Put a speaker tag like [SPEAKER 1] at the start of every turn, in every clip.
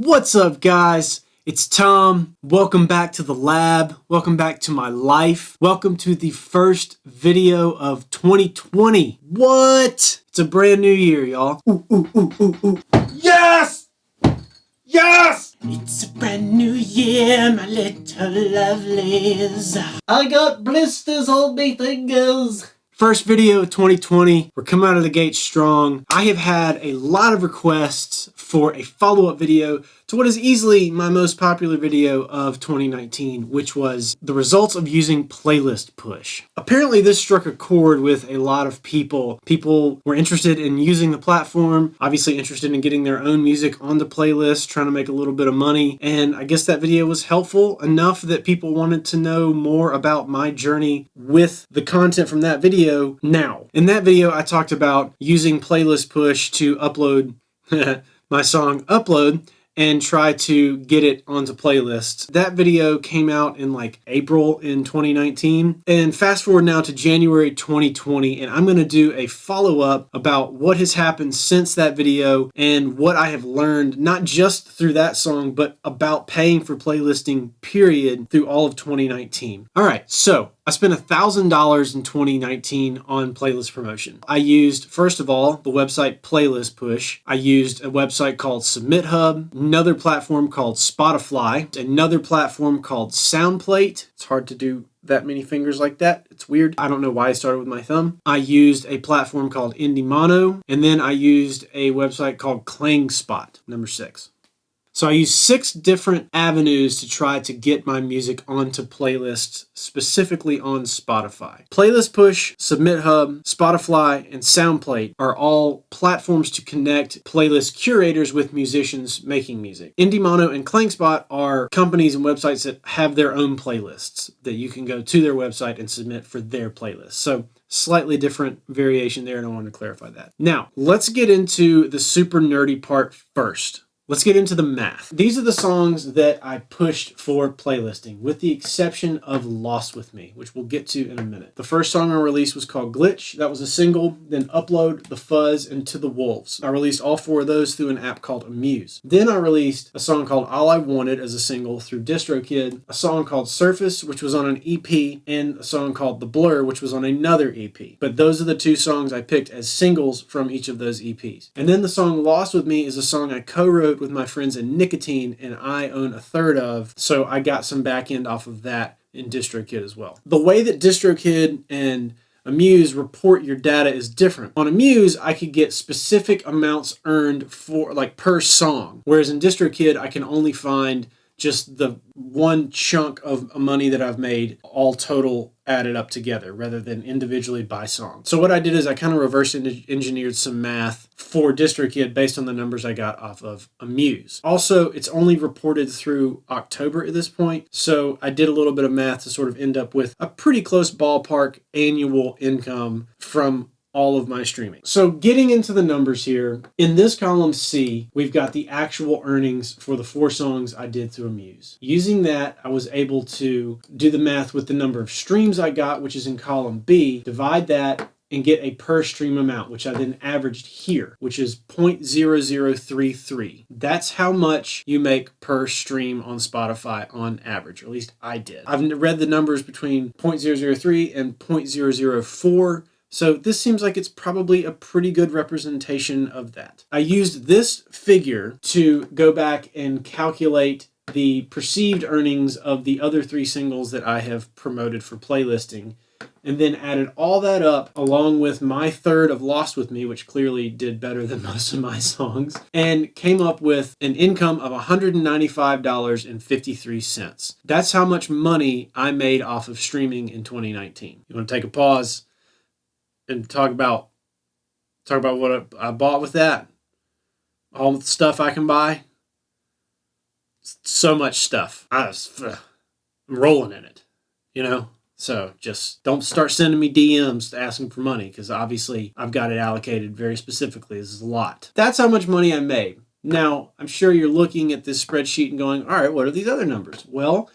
[SPEAKER 1] What's up, guys? It's Tom. Welcome back to the lab. Welcome back to my life. Welcome to the first video of 2020. What? It's a brand new year, y'all. Ooh, ooh, ooh, ooh, ooh. Yes! Yes! It's a brand new year, my little lovelies. I got blisters on me fingers. First video of 2020. We're coming out of the gate strong. I have had a lot of requests for a follow-up video to what is easily my most popular video of 2019, which was the results of using Playlist Push. Apparently this struck a chord with a lot of people. People were interested in using the platform, obviously interested in getting their own music onto playlists, trying to make a little bit of money, and I guess that video was helpful enough that people wanted to know more about my journey with the content from that video now. In that video, I talked about using Playlist Push to upload my song Upload and try to get it onto playlists. That video came out in like April in 2019. And fast forward now to January 2020, and I'm gonna do a follow-up about what has happened since that video and what I have learned, not just through that song, but about paying for playlisting, period, through all of 2019. All right, so I spent $1,000 in 2019 on playlist promotion. I used, first of all, the website Playlist Push. I used a website called Submit Hub, another platform called Spotify, another platform called Soundplate. It's hard to do that many fingers like that. It's weird. I don't know why I started with my thumb. I used a platform called Indie Mono, and then I used a website called ClangSpot, number 6. So I used 6 different avenues to try to get my music onto playlists, specifically on Spotify. Playlist Push, Submit Hub, Spotify, and Soundplate are all platforms to connect playlist curators with musicians making music. Indie Mono and ClangSpot are companies and websites that have their own playlists that you can go to their website and submit for their playlist. So slightly different variation there, and I wanted to clarify that. Now, let's get into the super nerdy part first. Let's get into the math. These are the songs that I pushed for playlisting, with the exception of Lost With Me, which we'll get to in a minute. The first song I released was called Glitch. That was a single. Then Upload, The Fuzz, and To The Wolves. I released all 4 of those through an app called Amuse. Then I released a song called All I Wanted as a single through DistroKid, a song called Surface, which was on an EP, and a song called The Blur, which was on another EP. But those are the 2 songs I picked as singles from each of those EPs. And then the song Lost With Me is a song I co-wrote with my friends in Nicotine, and I own a third of, so I got some back end off of that in DistroKid as well. The way that DistroKid and Amuse report your data is different. On Amuse, I could get specific amounts earned for like per song, whereas in DistroKid, I can only find just the one chunk of money that I've made, all total added up together rather than individually by song. So what I did is I kind of reverse engineered some math for DistroKid based on the numbers I got off of Amuse. Also, it's only reported through October at this point, so I did a little bit of math to sort of end up with a pretty close ballpark annual income from all of my streaming. So getting into the numbers here, in this column C, we've got the actual earnings for the 4 songs I did through Amuse. Using that, I was able to do the math with the number of streams I got, which is in column B, divide that, and get a per stream amount, which I then averaged here, which is 0.0033. That's how much you make per stream on Spotify on average, or at least I did. I've read the numbers between 0.003 and 0.004. So this seems like it's probably a pretty good representation of that. I used this figure to go back and calculate the perceived earnings of the other 3 singles that I have promoted for playlisting, and then added all that up along with my third of Lost With Me, which clearly did better than most of my songs, and came up with an income of $195.53. That's how much money I made off of streaming in 2019. You want to take a pause and talk about what I bought with that? All the stuff I can buy? So much stuff. I'm rolling in it, you know? So just don't start sending me DMs asking for money, because obviously I've got it allocated very specifically. This is a lot. That's how much money I made. Now, I'm sure you're looking at this spreadsheet and going, all right, what are these other numbers? Well,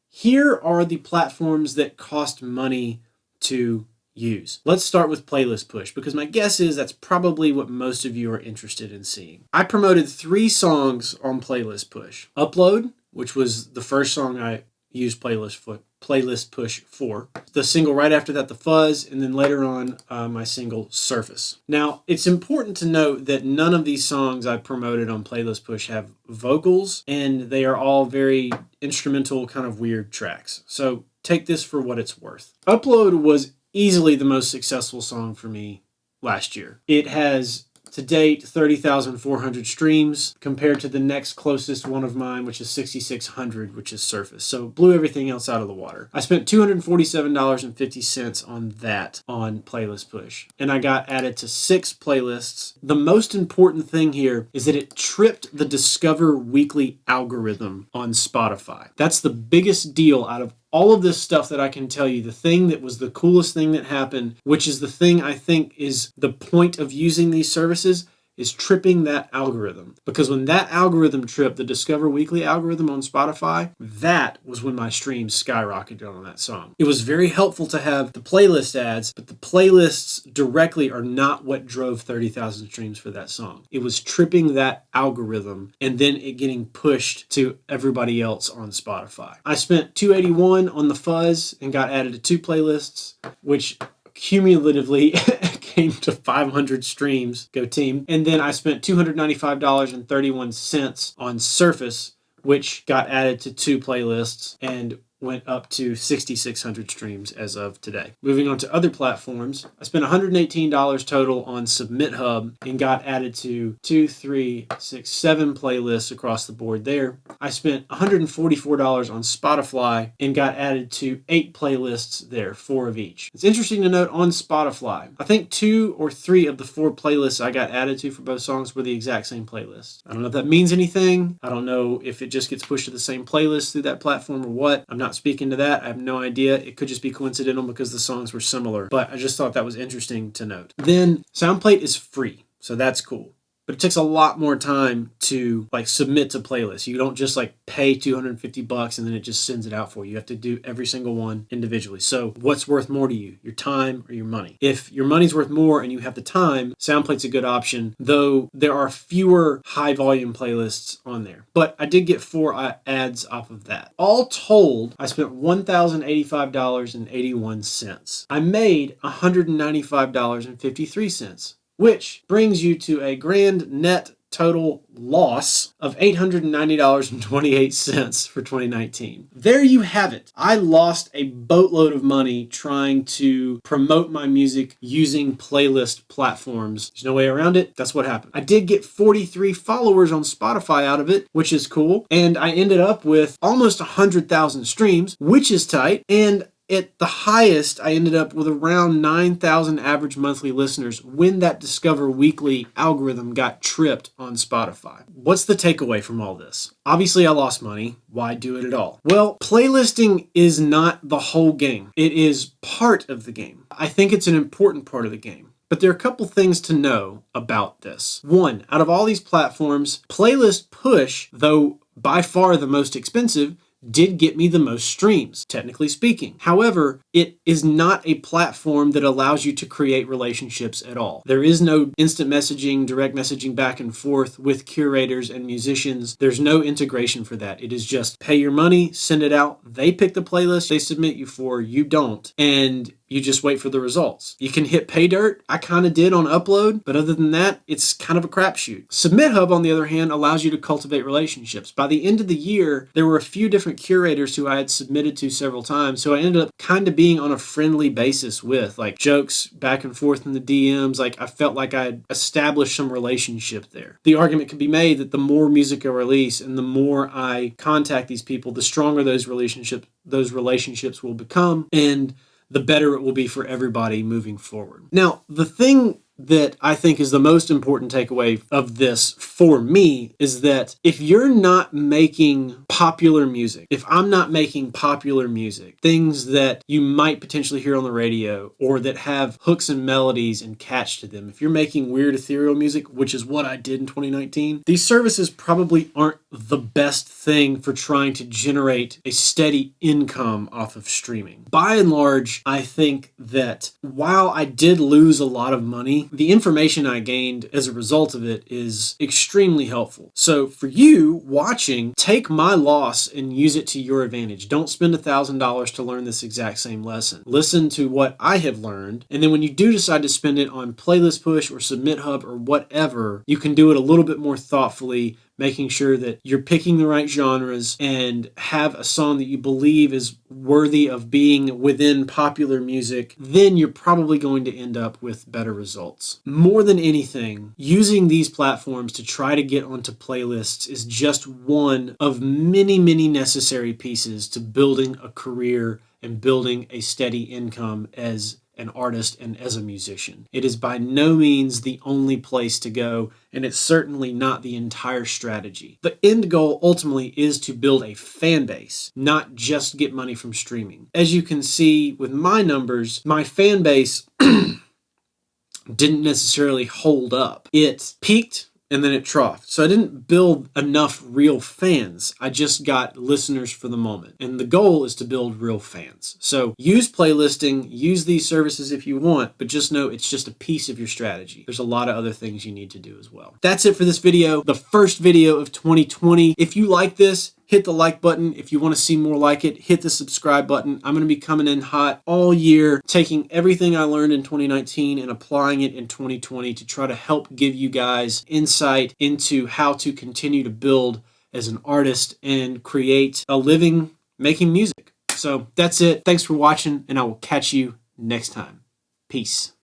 [SPEAKER 1] here are the platforms that cost money to use. Let's start with playlist push, because my guess is that's probably what most of you are interested in seeing. I promoted 3 songs on playlist push. Upload, which was the first song I used playlist push for. The single right after that, The Fuzz, and then later on my single Surface. Now, it's important to note that none of these songs I promoted on playlist push have vocals, and they are all very instrumental, kind of weird tracks. So take this for what it's worth. Upload was easily the most successful song for me last year. It has to date 30,400 streams compared to the next closest one of mine, which is 6,600, which is Surface. So blew everything else out of the water. I spent $247.50 on that on playlist push, and I got added to 6 playlists. The most important thing here is that it tripped the Discover Weekly algorithm on Spotify. That's the biggest deal out of all of this stuff that I can tell you. The thing that was the coolest thing that happened, which is the thing I think is the point of using these services, is tripping that algorithm. Because when that algorithm tripped, the Discover Weekly algorithm on Spotify, that was when my streams skyrocketed on that song. It was very helpful to have the playlist ads, but the playlists directly are not what drove 30,000 streams for that song. It was tripping that algorithm and then it getting pushed to everybody else on Spotify. I spent $281 on The Fuzz and got added to 2 playlists, which cumulatively came to 500 streams. Go team. And then I spent $295.31 on Surface, which got added to 2 playlists and went up to 6,600 streams as of today. Moving on to other platforms, I spent $118 total on Submit Hub and got added to 2, 3, 6, 7 playlists across the board there. I spent $144 on Spotify and got added to 8 playlists there, 4 of each. It's interesting to note on Spotify, I think 2 or 3 of the 4 playlists I got added to for both songs were the exact same playlist. I don't know if that means anything. I don't know if it just gets pushed to the same playlist through that platform or what. I'm not speaking to that. I have no idea. It could just be coincidental because the songs were similar, but I just thought that was interesting to note. Then SoundPlate is free, so that's cool. But it takes a lot more time to submit to playlists. You don't just pay $250 and then it just sends it out for you. You have to do every single one individually. So what's worth more to you, your time or your money? If your money's worth more and you have the time, SoundPlate's a good option, though there are fewer high volume playlists on there. But I did get 4 ads off of that. All told, I spent $1,085.81. I made $195.53. which brings you to a grand net total loss of $890.28 for 2019. There you have it. I lost a boatload of money trying to promote my music using playlist platforms. There's no way around it. That's what happened. I did get 43 followers on Spotify out of it, which is cool. And I ended up with almost 100,000 streams, which is tight. And at the highest, I ended up with around 9,000 average monthly listeners when that Discover Weekly algorithm got tripped on Spotify. What's the takeaway from all this? Obviously, I lost money. Why do it at all? Well, playlisting is not the whole game. It is part of the game. I think it's an important part of the game. But there are a couple things to know about this. One, out of all these platforms, Playlist Push, though by far the most expensive, did get me the most streams, technically speaking. However, it is not a platform that allows you to create relationships at all. There is no instant messaging, direct messaging back and forth with curators and musicians. There's no integration for that. It is just pay your money, send it out. They pick the playlist they submit you for, you don't. And you just wait for the results. You can hit pay dirt. I kind of did on Upload, but other than that, it's kind of a crapshoot. Submit Hub, on the other hand, allows you to cultivate relationships. By the end of the year, there were a few different curators who I had submitted to several times, so I ended up kind of being on a friendly basis with, jokes back and forth in the DMs. I felt like I had established some relationship there. The argument could be made that the more music I release and the more I contact these people, the stronger those relationships will become, and the better it will be for everybody moving forward. Now, the thing that I think is the most important takeaway of this for me is that if you're not making popular music, if I'm not making popular music, things that you might potentially hear on the radio or that have hooks and melodies and catch to them, if you're making weird ethereal music, which is what I did in 2019, these services probably aren't the best thing for trying to generate a steady income off of streaming. By and large, I think that while I did lose a lot of money, the information I gained as a result of it is extremely helpful. So for you watching, take my loss and use it to your advantage. Don't spend $1,000 to learn this exact same lesson. Listen to what I have learned, and then when you do decide to spend it on Playlist Push or Submit Hub or whatever, you can do it a little bit more thoughtfully, making sure that you're picking the right genres and have a song that you believe is worthy of being within popular music, then you're probably going to end up with better results. More than anything, using these platforms to try to get onto playlists is just one of many, many necessary pieces to building a career and building a steady income as an artist and as a musician. It is by no means the only place to go, and it's certainly not the entire strategy. The end goal ultimately is to build a fan base, not just get money from streaming. As you can see with my numbers, my fan base didn't necessarily hold up. It peaked and then it troughed. So I didn't build enough real fans. I just got listeners for the moment. And the goal is to build real fans. So use playlisting, use these services if you want, but just know it's just a piece of your strategy. There's a lot of other things you need to do as well. That's it for this video, the first video of 2020. If you like this, hit the like button. If you want to see more like it, hit the subscribe button. I'm going to be coming in hot all year, taking everything I learned in 2019 and applying it in 2020 to try to help give you guys insight into how to continue to build as an artist and create a living making music. So that's it. Thanks for watching, and I will catch you next time. Peace.